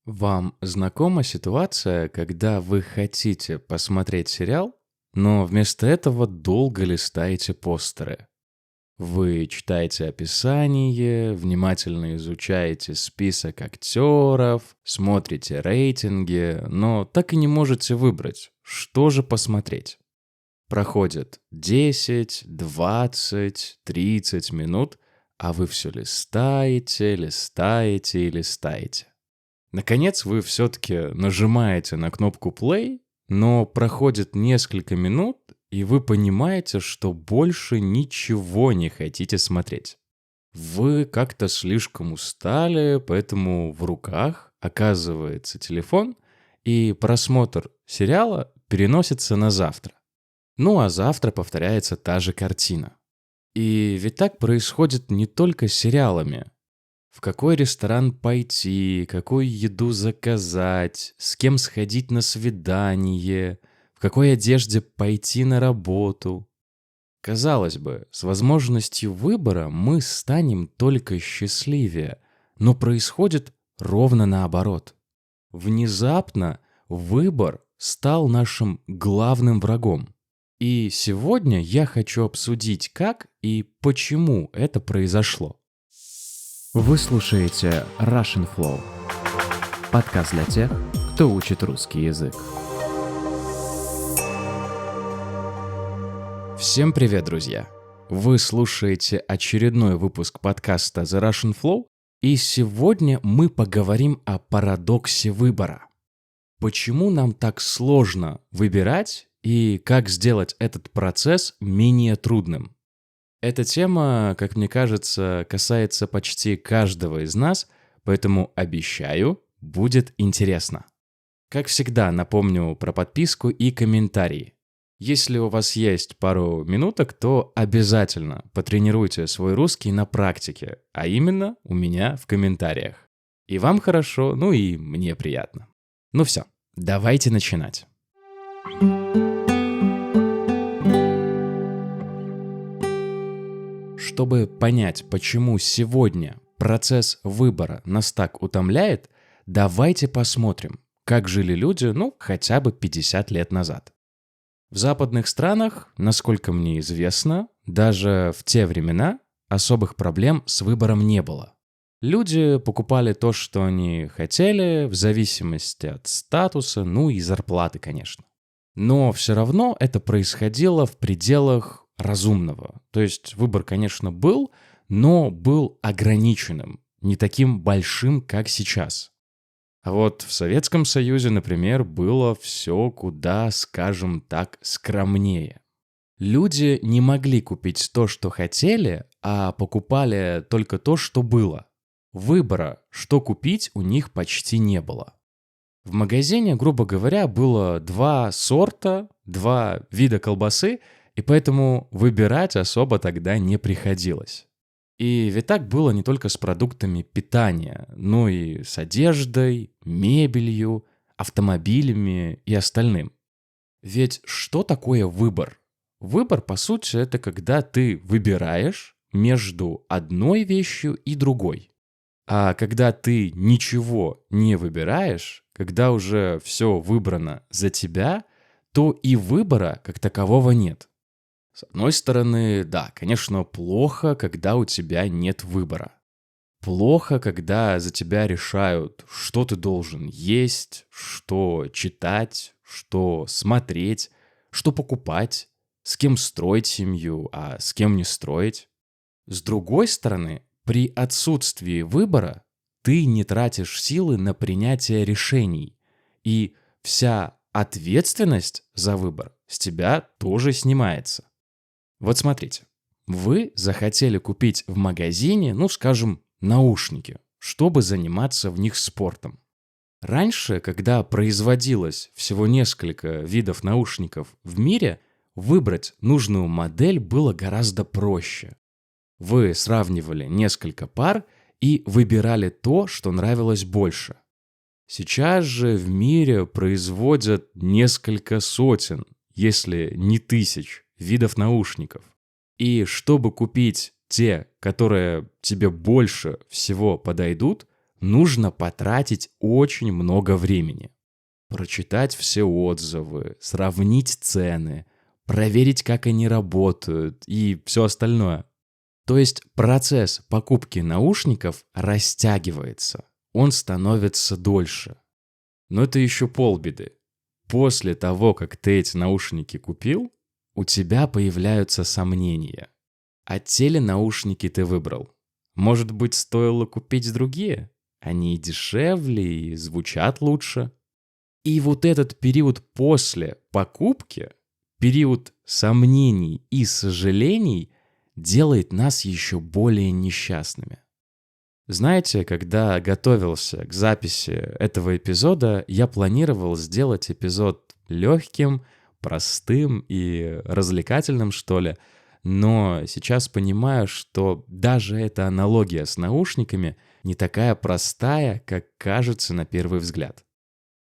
Вам знакома ситуация, когда вы хотите посмотреть сериал, но вместо этого долго листаете постеры? Вы читаете описание, внимательно изучаете список актеров, смотрите рейтинги, но так и не можете выбрать, что же посмотреть. Проходит 10, 20, 30 минут, а вы все листаете, листаете и листаете. Наконец вы все-таки нажимаете на кнопку play, но проходит несколько минут, и вы понимаете, что больше ничего не хотите смотреть. Вы как-то слишком устали, поэтому в руках оказывается телефон, и просмотр сериала переносится на завтра. Ну а завтра повторяется та же картина. И ведь так происходит не только с сериалами. В какой ресторан пойти, какую еду заказать, с кем сходить на свидание, в какой одежде пойти на работу. Казалось бы, с возможностью выбора мы станем только счастливее, но происходит ровно наоборот. Внезапно выбор стал нашим главным врагом. И сегодня я хочу обсудить, как и почему это произошло. Вы слушаете Russian Flow, подкаст для тех, кто учит русский язык. Всем привет, друзья! Вы слушаете очередной выпуск подкаста The Russian Flow, и сегодня мы поговорим о парадоксе выбора. Почему нам так сложно выбирать и как сделать этот процесс менее трудным? Эта тема, как мне кажется, касается почти каждого из нас, поэтому обещаю, будет интересно. Как всегда, напомню про подписку и комментарии. Если у вас есть пару минуток, то обязательно потренируйте свой русский на практике, а именно у меня в комментариях. И вам хорошо, ну и мне приятно. Ну все, давайте начинать. Чтобы понять, почему сегодня процесс выбора нас так утомляет, давайте посмотрим, как жили люди, хотя бы 50 лет назад. В западных странах, насколько мне известно, даже в те времена особых проблем с выбором не было. Люди покупали то, что они хотели, в зависимости от статуса, и зарплаты, конечно. Но все равно это происходило в пределах разумного. То есть выбор, конечно, был, но был ограниченным, не таким большим, как сейчас. А вот в Советском Союзе, например, было все куда, скажем так, скромнее. Люди не могли купить то, что хотели, а покупали только то, что было. Выбора, что купить, у них почти не было. В магазине, грубо говоря, было два сорта, два вида колбасы, и поэтому выбирать особо тогда не приходилось. И ведь так было не только с продуктами питания, но и с одеждой, мебелью, автомобилями и остальным. Ведь что такое выбор? Выбор, по сути, это когда ты выбираешь между одной вещью и другой. А когда ты ничего не выбираешь, когда уже все выбрано за тебя, то и выбора как такового нет. С одной стороны, да, конечно, плохо, когда у тебя нет выбора. Плохо, когда за тебя решают, что ты должен есть, что читать, что смотреть, что покупать, с кем строить семью, а с кем не строить. С другой стороны, при отсутствии выбора ты не тратишь силы на принятие решений, и вся ответственность за выбор с тебя тоже снимается. Вот смотрите, вы захотели купить в магазине, скажем, наушники, чтобы заниматься в них спортом. Раньше, когда производилось всего несколько видов наушников в мире, выбрать нужную модель было гораздо проще. Вы сравнивали несколько пар и выбирали то, что нравилось больше. Сейчас же в мире производят несколько сотен, если не тысяч, видов наушников. И чтобы купить те, которые тебе больше всего подойдут, нужно потратить очень много времени. Прочитать все отзывы, сравнить цены, проверить, как они работают и все остальное. То есть процесс покупки наушников растягивается, он становится дольше. Но это еще полбеды. После того, как ты эти наушники купил, у тебя появляются сомнения. А те ли наушники ты выбрал? Может быть, стоило купить другие? Они и дешевле, и звучат лучше. И вот этот период после покупки, период сомнений и сожалений, делает нас еще более несчастными. Знаете, когда готовился к записи этого эпизода, я планировал сделать эпизод легким, простым и развлекательным, что ли. Но сейчас понимаю, что даже эта аналогия с наушниками не такая простая, как кажется на первый взгляд.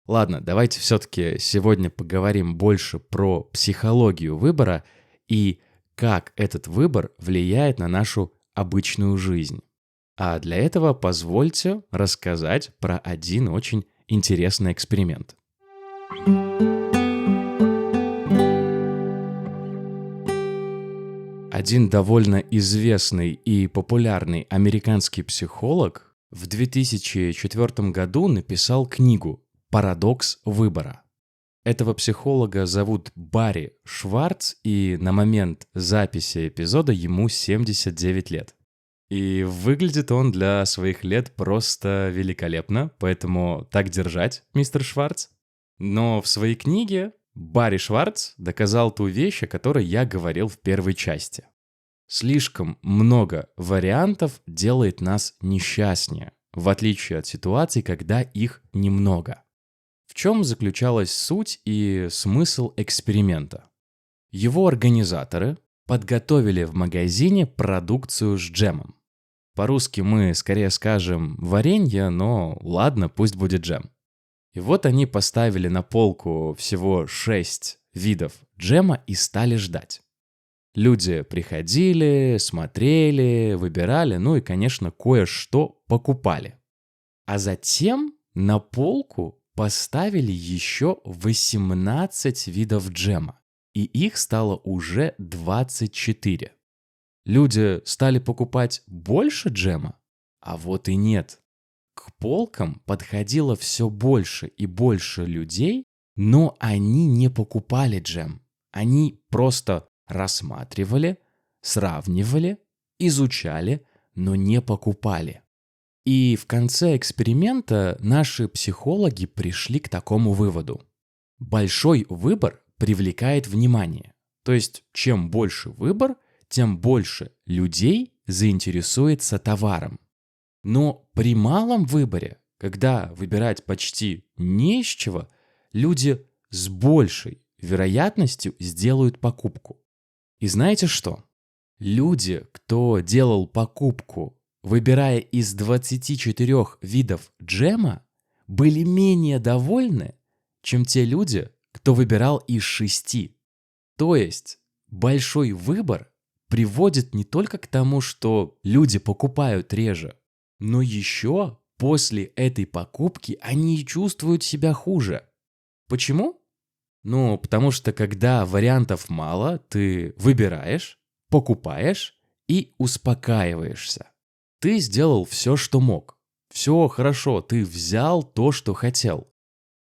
Ладно, давайте все-таки сегодня поговорим больше про психологию выбора и как этот выбор влияет на нашу обычную жизнь. А для этого позвольте рассказать про один очень интересный эксперимент. Один довольно известный и популярный американский психолог в 2004 году написал книгу «Парадокс выбора». Этого психолога зовут Барри Шварц, и на момент записи эпизода ему 79 лет. И выглядит он для своих лет просто великолепно, поэтому так держать, мистер Шварц. Но в своей книге Барри Шварц доказал ту вещь, о которой я говорил в первой части. Слишком много вариантов делает нас несчастнее, в отличие от ситуаций, когда их немного. В чем заключалась суть и смысл эксперимента? Его организаторы подготовили в магазине продукцию с джемом. По-русски мы скорее скажем варенье, но ладно, пусть будет джем. И вот они поставили на полку всего 6 видов джема и стали ждать. Люди приходили, смотрели, выбирали, ну и, конечно, кое-что покупали. А затем на полку поставили еще 18 видов джема, и их стало уже 24. Люди стали покупать больше джема? А вот и нет. К полкам подходило все больше и больше людей, но они не покупали джем. Они просто рассматривали, сравнивали, изучали, но не покупали. И в конце эксперимента наши психологи пришли к такому выводу. Большой выбор привлекает внимание. То есть, чем больше выбор, тем больше людей заинтересуется товаром. Но при малом выборе, когда выбирать почти не из чего, люди с большей вероятностью сделают покупку. И знаете что? Люди, кто делал покупку, выбирая из 24 видов джема, были менее довольны, чем те люди, кто выбирал из 6. То есть большой выбор приводит не только к тому, что люди покупают реже, но еще после этой покупки они чувствуют себя хуже. Почему? Ну, потому что когда вариантов мало, ты выбираешь, покупаешь и успокаиваешься. Ты сделал все, что мог. Все хорошо, ты взял то, что хотел.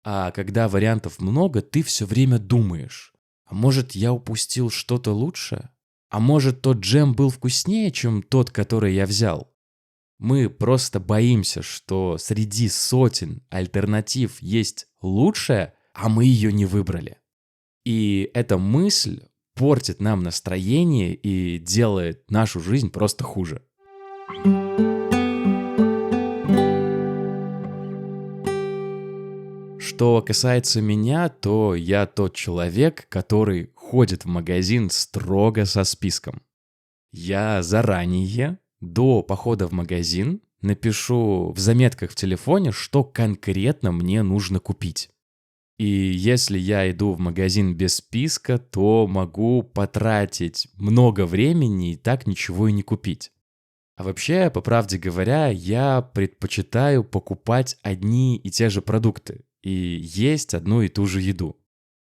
А когда вариантов много, ты все время думаешь. А может, я упустил что-то лучшее? А может, тот джем был вкуснее, чем тот, который я взял? Мы просто боимся, что среди сотен альтернатив есть лучшее, а мы ее не выбрали. И эта мысль портит нам настроение и делает нашу жизнь просто хуже. Что касается меня, то я тот человек, который ходит в магазин строго со списком. Я заранее, до похода в магазин, напишу в заметках в телефоне, что конкретно мне нужно купить. И если я иду в магазин без списка, то могу потратить много времени и так ничего и не купить. А вообще, по правде говоря, я предпочитаю покупать одни и те же продукты и есть одну и ту же еду.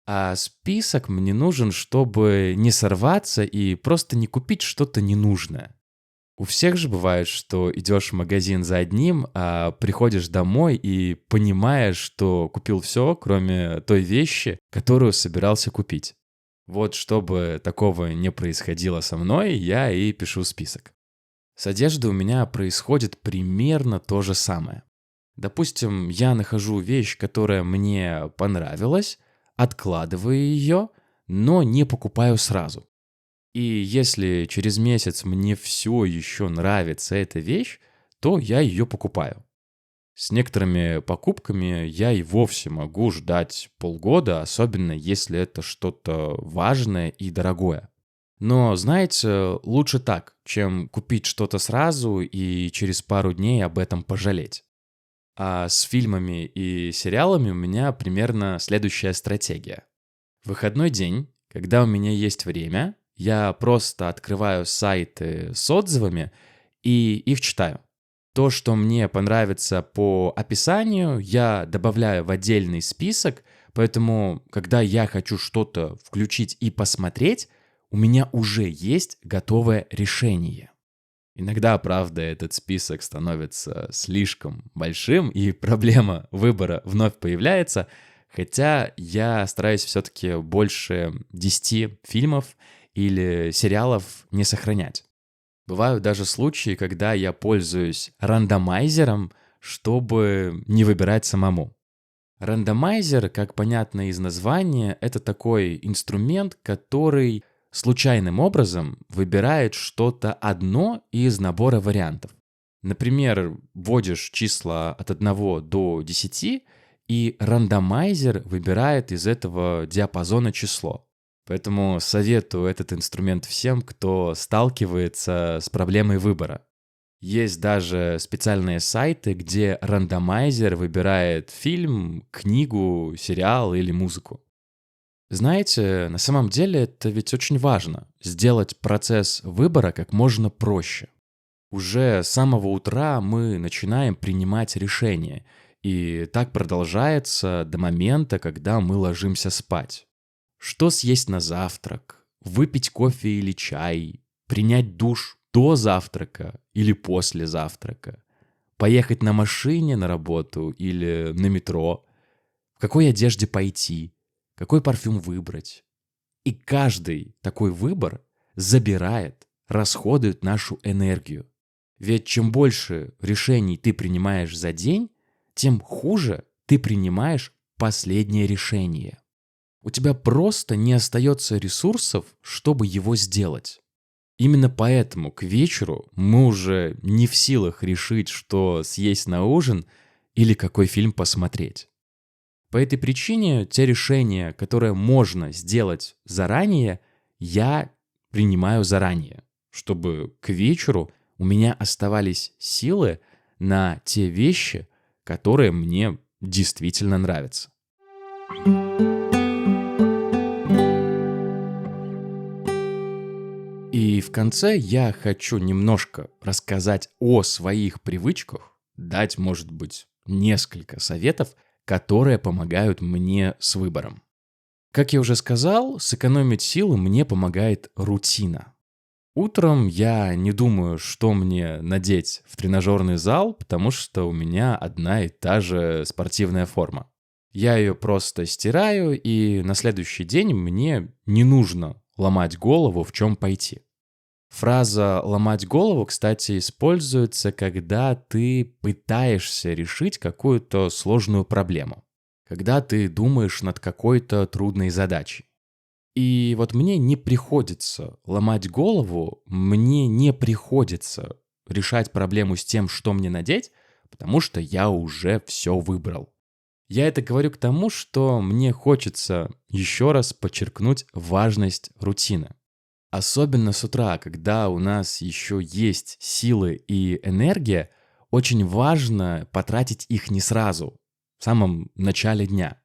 А список мне нужен, чтобы не сорваться и просто не купить что-то ненужное. У всех же бывает, что идешь в магазин за одним, а приходишь домой и понимаешь, что купил все, кроме той вещи, которую собирался купить. Вот чтобы такого не происходило со мной, я и пишу список. С одеждой у меня происходит примерно то же самое. Допустим, я нахожу вещь, которая мне понравилась, откладываю ее, но не покупаю сразу. И если через месяц мне все еще нравится эта вещь, то я ее покупаю. С некоторыми покупками я и вовсе могу ждать полгода, особенно если это что-то важное и дорогое. Но, знаете, лучше так, чем купить что-то сразу и через пару дней об этом пожалеть. А с фильмами и сериалами у меня примерно следующая стратегия. В выходной день, когда у меня есть время, я просто открываю сайты с отзывами и их читаю. То, что мне понравится по описанию, я добавляю в отдельный список, поэтому, когда я хочу что-то включить и посмотреть, у меня уже есть готовое решение. Иногда, правда, этот список становится слишком большим, и проблема выбора вновь появляется, хотя я стараюсь все-таки больше 10 фильмов или сериалов не сохранять. Бывают даже случаи, когда я пользуюсь рандомайзером, чтобы не выбирать самому. Рандомайзер, как понятно из названия, это такой инструмент, который случайным образом выбирает что-то одно из набора вариантов. Например, вводишь числа от 1 до 10, и рандомайзер выбирает из этого диапазона число. Поэтому советую этот инструмент всем, кто сталкивается с проблемой выбора. Есть даже специальные сайты, где рандомайзер выбирает фильм, книгу, сериал или музыку. Знаете, на самом деле это ведь очень важно — сделать процесс выбора как можно проще. Уже с самого утра мы начинаем принимать решения, и так продолжается до момента, когда мы ложимся спать. Что съесть на завтрак, выпить кофе или чай, принять душ до завтрака или после завтрака, поехать на машине на работу или на метро, в какой одежде пойти, какой парфюм выбрать. И каждый такой выбор забирает, расходует нашу энергию. Ведь чем больше решений ты принимаешь за день, тем хуже ты принимаешь последнее решение. У тебя просто не остается ресурсов, чтобы его сделать. Именно поэтому к вечеру мы уже не в силах решить, что съесть на ужин или какой фильм посмотреть. По этой причине те решения, которые можно сделать заранее, я принимаю заранее, чтобы к вечеру у меня оставались силы на те вещи, которые мне действительно нравятся. И в конце я хочу немножко рассказать о своих привычках, дать, может быть, несколько советов, которые помогают мне с выбором. Как я уже сказал, сэкономить силы мне помогает рутина. Утром я не думаю, что мне надеть в тренажерный зал, потому что у меня одна и та же спортивная форма. Я ее просто стираю, и на следующий день мне не нужно ломать голову, в чем пойти. Фраза «ломать голову», кстати, используется, когда ты пытаешься решить какую-то сложную проблему, когда ты думаешь над какой-то трудной задачей. И вот мне не приходится ломать голову, мне не приходится решать проблему с тем, что мне надеть, потому что я уже все выбрал. Я это говорю к тому, что мне хочется еще раз подчеркнуть важность рутины. Особенно с утра, когда у нас еще есть силы и энергия, очень важно потратить их не сразу, в самом начале дня.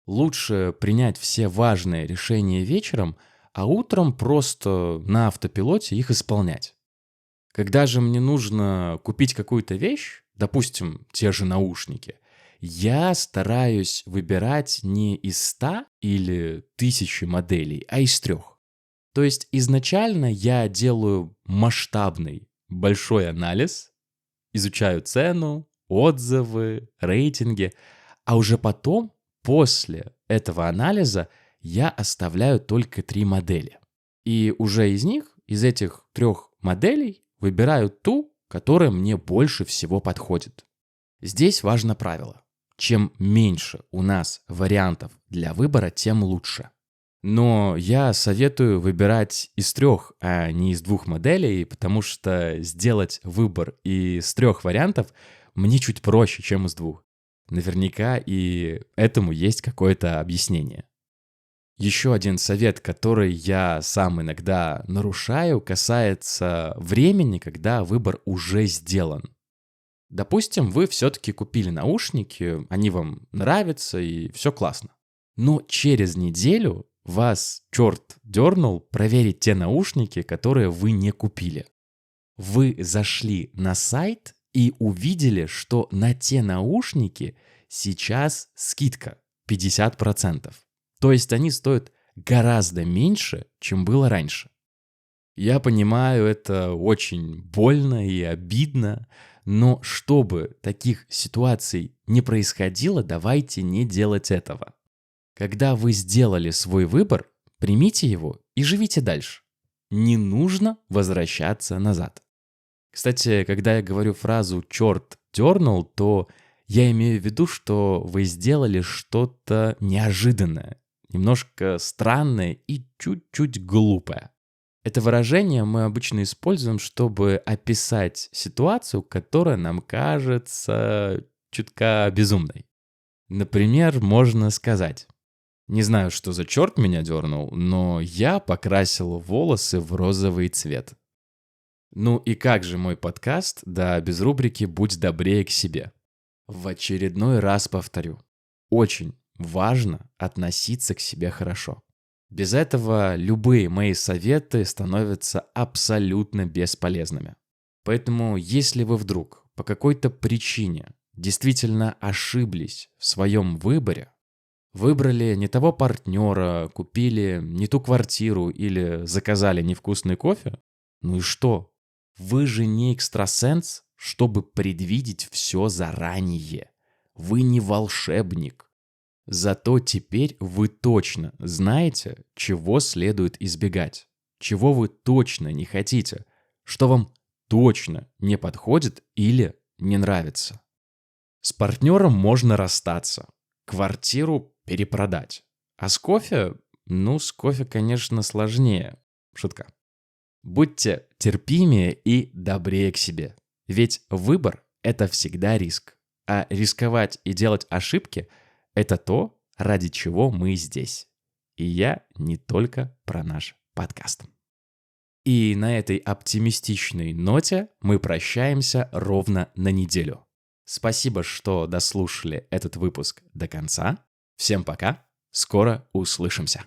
Лучше принять все важные решения вечером, а утром просто на автопилоте их исполнять. Когда же мне нужно купить какую-то вещь, допустим, те же наушники, я стараюсь выбирать не из 100 или 1000 моделей, а из 3. То есть изначально я делаю масштабный большой анализ, изучаю цену, отзывы, рейтинги, а уже потом, после этого анализа, я оставляю только 3 модели. И уже из этих 3 моделей, выбираю ту, которая мне больше всего подходит. Здесь важно правило. Чем меньше у нас вариантов для выбора, тем лучше. Но я советую выбирать из 3, а не из 2 моделей, потому что сделать выбор из 3 вариантов мне чуть проще, чем из 2. Наверняка и этому есть какое-то объяснение. Еще один совет, который я сам иногда нарушаю, касается времени, когда выбор уже сделан. Допустим, вы все-таки купили наушники, они вам нравятся и все классно. Но через неделю вас черт дернул проверить те наушники, которые вы не купили. Вы зашли на сайт и увидели, что на те наушники сейчас скидка 50%. То есть они стоят гораздо меньше, чем было раньше. Я понимаю, это очень больно и обидно, но чтобы таких ситуаций не происходило, давайте не делать этого. Когда вы сделали свой выбор, примите его и живите дальше. Не нужно возвращаться назад. Кстати, когда я говорю фразу «черт дернул», то я имею в виду, что вы сделали что-то неожиданное, немножко странное и чуть-чуть глупое. Это выражение мы обычно используем, чтобы описать ситуацию, которая нам кажется чутка безумной. Например, можно сказать: «Не знаю, что за черт меня дернул, но я покрасил волосы в розовый цвет». Ну и как же мой подкаст, да без рубрики «Будь добрее к себе». В очередной раз повторю. Очень важно относиться к себе хорошо. Без этого любые мои советы становятся абсолютно бесполезными. Поэтому, если вы вдруг по какой-то причине действительно ошиблись в своем выборе, выбрали не того партнера, купили не ту квартиру или заказали невкусный кофе, ну и что? Вы же не экстрасенс, чтобы предвидеть все заранее. Вы не волшебник. Зато теперь вы точно знаете, чего следует избегать, чего вы точно не хотите, что вам точно не подходит или не нравится. С партнером можно расстаться, квартиру перепродать. А с кофе? Ну, с кофе, конечно, сложнее. Шутка. Будьте терпимее и добрее к себе. Ведь выбор – это всегда риск. А рисковать и делать ошибки – это то, ради чего мы здесь. И я не только про наш подкаст. И на этой оптимистичной ноте мы прощаемся ровно на неделю. Спасибо, что дослушали этот выпуск до конца. Всем пока. Скоро услышимся.